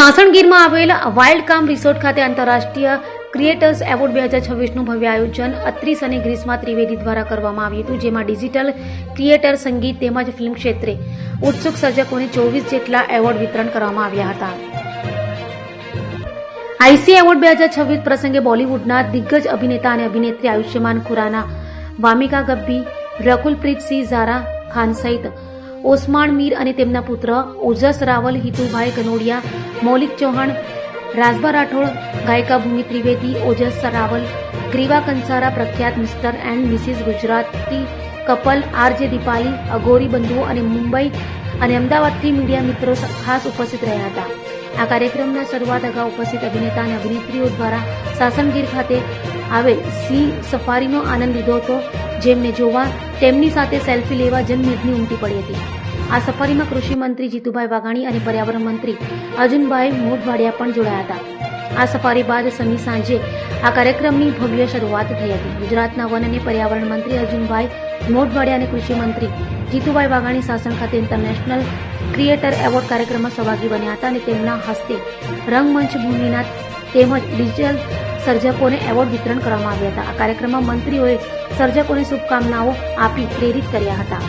સાસણગીરમાં આવેલ વાઇલ્ડ કામ રિસોર્ટ ખાતે આંતરરાષ્ટ્રીય ક્રિએટર્સ એવોર્ડ 2026નું ભવ્ય આયોજન અત્રીસ અને ગ્રીષ્મા ત્રિવેદી દ્વારા કરવામાં આવ્યું હતું, જેમાં ડિજિટલ ક્રિએટર, સંગીત તેમજ ફિલ્મ ક્ષેત્રે ઉત્સુક સર્જકોને 24 જેટલા એવોર્ડ વિતરણ કરવામાં આવ્યા હતા. આઈસી એવોર્ડ 2026 પ્રસંગે બોલિવૂડના દિગ્ગજ અભિનેતા અને અભિનેત્રી આયુષ્યમાન ખુરાના, વામિકા ગબ્બી, રકુલપ્રીત સિંહ, ઝારા ખાન સહિત ઓસમાણ મીર અને તેમના પુત્ર ઓજસ રાવલ, હિતુભાઈ ગનોડિયા, મૌલિક ચૌહાણ, રાજભા રાઠોડ, ગાયિકા ભૂમિ ત્રિવેદી, ઓજસ રાવલ, ગ્રીવા કંસારા, પ્રખ્યાત Mr and Mrs Gujarati couple RJ Dipali, Aghori બંધુઓ અને મુંબઈ અને અમદાવાદથી મીડિયા મિત્રો ખાસ ઉપસ્થિત રહ્યા હતા. આ કાર્યક્રમના શરૂઆત અગાઉ ઉપસ્થિત અભિનેતા અને અભિનેત્રીઓ દ્વારા સાસણગીર ખાતે આવેલ સિંહ સફારીનો આનંદ લીધો હતો, જેમને જોવા તેમની સાથે સેલ્ફી લેવા જનમેદની ઉમટી પડી હતી. આ સફારીમાં કૃષિ મંત્રી જીતુભાઈ વાઘાણી અને પર્યાવરણ મંત્રી અર્જુનભાઈ મોઢવાડિયા પણ જોડાયા હતા. આ સફારી બાદ શનિ સાંજે આ કાર્યક્રમની ભવ્ય શરૂઆત થઈ હતી. ગુજરાતના વન અને પર્યાવરણ મંત્રી અર્જુનભાઈ મોઢવાડિયા અને કૃષિ મંત્રી જીતુભાઈ વાઘાણી સાસણ ખાતે ઇન્ટરનેશનલ ક્રિએટર એવોર્ડ કાર્યક્રમમાં સહભાગી બન્યા હતા અને તેમના હસ્તે રંગમંચ ભૂમિના તેમજ ડિજિટલ સર્જકોને એવોર્ડ વિતરણ કરવામાં આવ્યા હતા. આ કાર્યક્રમમાં મંત્રીઓએ સર્જકોને શુભકામનાઓ આપી પ્રેરિત કર્યા હતા.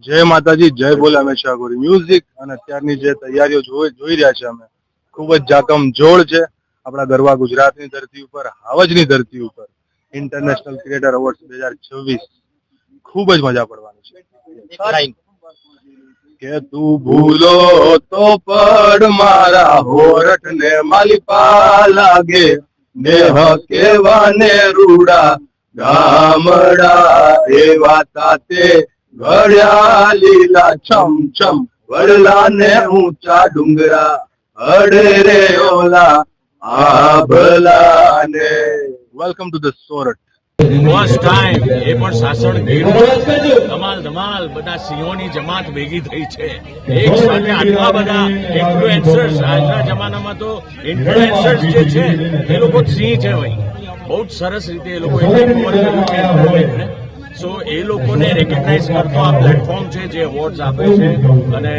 જય માતાજી, જય બોલે હંમેશા ગોરી મ્યુઝિક. અને અત્યારની જે તૈયારીઓ જોઈ રહ્યા છે અમે, ખૂબ જ જાકમ જોડ છે. આપણા ગરવા ગુજરાતની ધરતી ઉપર, હાવજની ધરતી ઉપર ઇન્ટરનેશનલ ક્રિએટર એવોર્ડ 2026 ખૂબ જ મજા પડવાની છે. કે તું ભૂલો તો પડ મારા હોરઠ ને માલિપા લાગે, દેહ કેવા ને રૂડા ગામડા એવા તાતે ઘડ્યા લીલા છમ છમ, વડલા ને ઊંચા ડુંગરા અડે રે ઓલા આભલા ને. Welcome to the Sorath. First time એ પણ સાસણગીર ધમાલ ધમાલ બધા સિંહોની જમાત ભેગી થઈ છે એક સાથે. આટલા બધા ઇન્ફ્લુએન્સર્સ, આજના જમાનામાં તો ઇન્ફ્લુએન્સર્સ જે છે એ લોકો સિંહ છે ભાઈ. બહુ જ સરસ રીતે એ લોકો સો એ લોકોને રેકગ્નાઇઝ કરતો આ પ્લેટફોર્મ છે જે એવોર્ડ્સ આપે છે. અને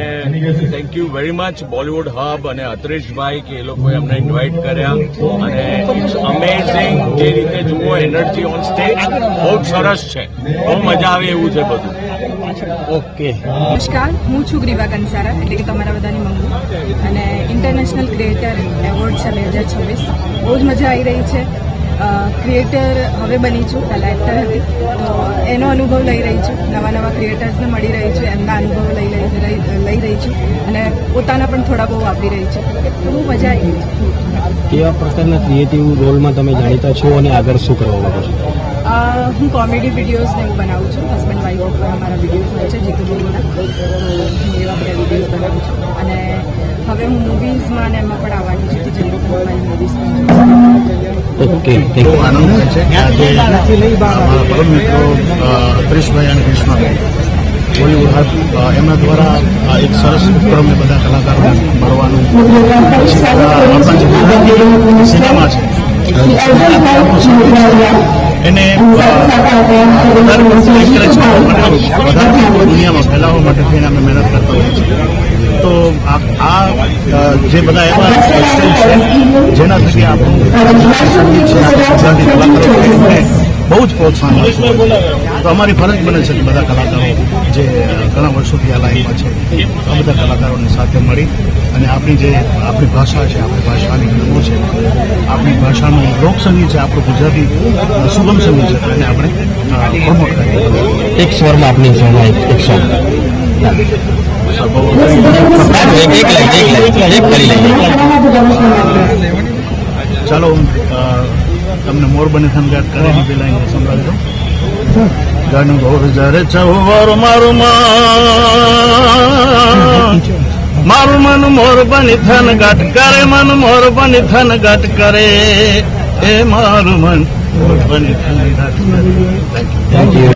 thank you very much Bollywood hub અને અતરેશભાઈ કે એ લોકોએ અમને ઇન્વાઇટ કર્યા. અને ઇટ્સ અમેઝિંગ જે રીતે જુઓ એનર્જી ઓન સ્ટેજ બહુ જ સરસ છે, બહુ મજા આવે એવું છે બધું. ઓકે, નમસ્કાર, હું છું ગ્રીવા કંસારા, એટલે કે તમારા બધાની મમ્મી. અને ઇન્ટરનેશનલ ક્રિએટર એવોર્ડ છે 2026, બહુ જ મજા આવી રહી છે. ક્રિએટર હવે બની છું, પહેલાં એક્ટર હતી, તો એનો અનુભવ લઈ રહી છું. નવા નવા ક્રિએટર્સને મળી રહી છું, એમના અનુભવ લઈ રહી છું અને પોતાના પણ થોડા બહુ વાપરી રહી છું. તો બહુ મજા આવી રહી છે. કેવા પ્રકારના ક્રિએટિવ રોલમાં તમે જાણીતા છો અને આગળ શું કરવા માંગો છો? હું કોમેડી વિડીયોઝને એવું બનાવું છું. હસબન્ડ વાઇફ ઉપર અમારા વિડીયોઝ હોય છે જીતુ બોલોના, તો હું એવા બધા વિડીયોઝ બનાવું છું. અને હવે હું મૂવીઝમાં અને એમાં પણ આવવાની છું, તો જલ્દી મારી મૂવીઝ પણ ઓકે, આનંદ થાય છે કે આજે અમારા પરમ મિત્રો અતરેશભાઈ અને કૃષ્ણાભાઈ બોલિવૂડ હબ એમના દ્વારા એક સરસ ઉપક્રમને બધા કલાકારોને મળવાનું આપણા જે સિનેમા છે એને વધારે દુનિયામાં ફેલાવવા માટે થઈને અમે મહેનત કરતા હોઈએ છીએ. તો આ જે બધા એવા સ્ટેજ છે જેના થકી આપણું સંગીત છે, ગુજરાતી કલાકારોને બહુ જ પ્રોત્સાહન મળશે. તો અમારી ફરજ બને છે કે બધા કલાકારો જે ઘણા વર્ષોથી આ લાઈનમાં છે, આ બધા કલાકારોની સાથે મળી અને આપણી ભાષા છે, આપણી ભાષાની ફિલ્મો છે, આપણી ભાષાનું લોકસંગીત છે, આપણું ગુજરાતી સુગમ સંગીત છે, એને આપણે પ્રમોટ કરીએ. એક સ્વરમાં આપની સોંગ એક સોંગ ચાલો તમને મોર બને થનગાટ કરેલી પેલા અહીંયા સંભળાવી દઉં. ગાનું ગોર જરે ચૌવર મારું મન મોર બની થનગાટ કરે, મન મોર બની થનગાટ કરે, એ મારું મન મોર બની થનગાટ કરે. Thank you.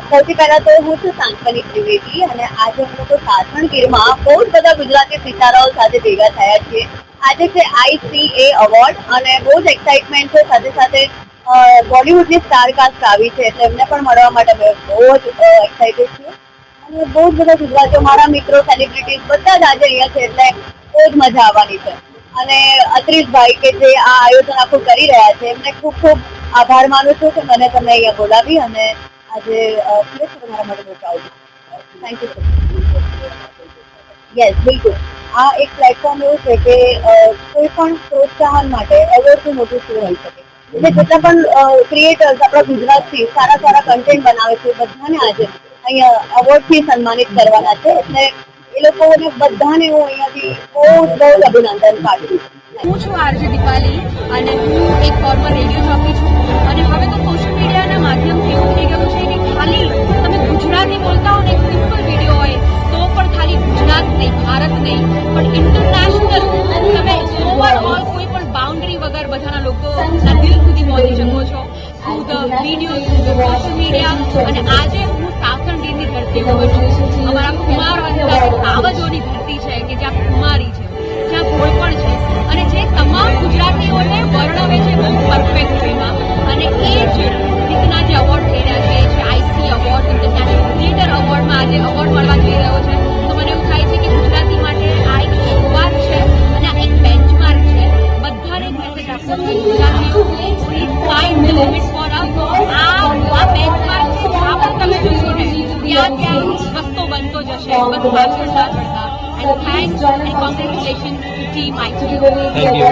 સૌથી પહેલા તો હું છું સાંત્વની ત્રિવેદી અને આજે હું લોકો સાસણગીરમાં બહુ જ બધા ગુજરાતી સિતારાઓ સાથે ભેગા થયા છીએ. આજે છે ICA એવોર્ડ અને બહુ જ એક્સાઇટમેન્ટ છે. સાથે સાથે બોલિવૂડની સ્ટાર કાસ્ટ આવી છે એટલે એમને પણ મળવા માટે બહુ જ એક્સાઇટેડ છું. અને બહુ જ બધા ગુજરાતીઓ મારા મિત્રો સેલિબ્રિટીઝ બધા જ આજે અહીંયા છે એટલે બહુ જ મજા આવવાની છે. અને અત્રીશભાઈ કે જે આ આયોજન આખું કરી રહ્યા છે એમને ખૂબ ખૂબ આભાર માનું છું કે મને તમે અહીંયા બોલાવી અને આજે મારા માટે પહોંચાડ્યું. Thank you. યસ, બિલકુલ. આ એક પ્લેટફોર્મ એવું છે કે કોઈ પણ પ્રોત્સાહન માટે એવોર્ડથી મોટું શું હોઈ શકે. એટલે જેટલા પણ ક્રિએટર્સ આપણા ગુજરાતથી સારા સારા કન્ટેન્ટ બનાવે છે બધાને આજે અહીંયા એવોર્ડથી સન્માનિત કરવાના છે. એટલે એ લોકોને બધાને હું અહીંયાથી બહુ જ અભિનંદન પાઠવું છું. હું છું આરજે દીપાલી અને હું એક ફોર્મર રેડિયો જોકી છું અને હવે તો સોશિયલ મીડિયાના માધ્યમથી એવું થઈ ગયું છે કે ખાલી તમે ગુજરાતી બોલતા હો ને એક સિમ્પલ વિડીયો હોય તો પણ ખાલી ગુજરાત નહીં, ભારત નહીં, પણ ઇન્ટરનેશનલ તમે ઓવરઓલ કોઈ પણ બાઉન્ડ્રી વગર બધાના લોકોના દિલ સુધી પહોંચી શકો છો through the video, through the social media. અને આજે હું સાસણગીરની ધરતી ઉપર છું. અમારા કુમાર સાવજોની ધરતી છે કે જ્યાં કુમારી છે, જ્યાં ઘોડપણ છે અને જે તમામ ગુજરાતીઓને વર્ણવે છે બહુ પરફેક્ટ વેમાં. અને એ જ રીતના જે એવોર્ડ થઈ રહ્યા છે, જે આઈસી એવોર્ડ, ઇન્ટરનેશનલ ક્રિએટર એવોર્ડમાં આજે એવોર્ડ મળવા જઈ રહ્યો છે, તો મને એવું થાય છે કે ગુજરાતી માટે આ એક શરૂઆત છે અને આ એક બેન્ચમાર્ક છે. બધાને જ મેસેજ આપવો છે ગુજરાતીઓ, please find the limit for us. આ બેન્ચમાર્ક જ્યાં પણ તમે જોશો ને ત્યાં ત્યાં રસ્તો બનતો જશે, બસ પાછળ ના પડતા. And thanks and congratulations to Team IT. Thank you.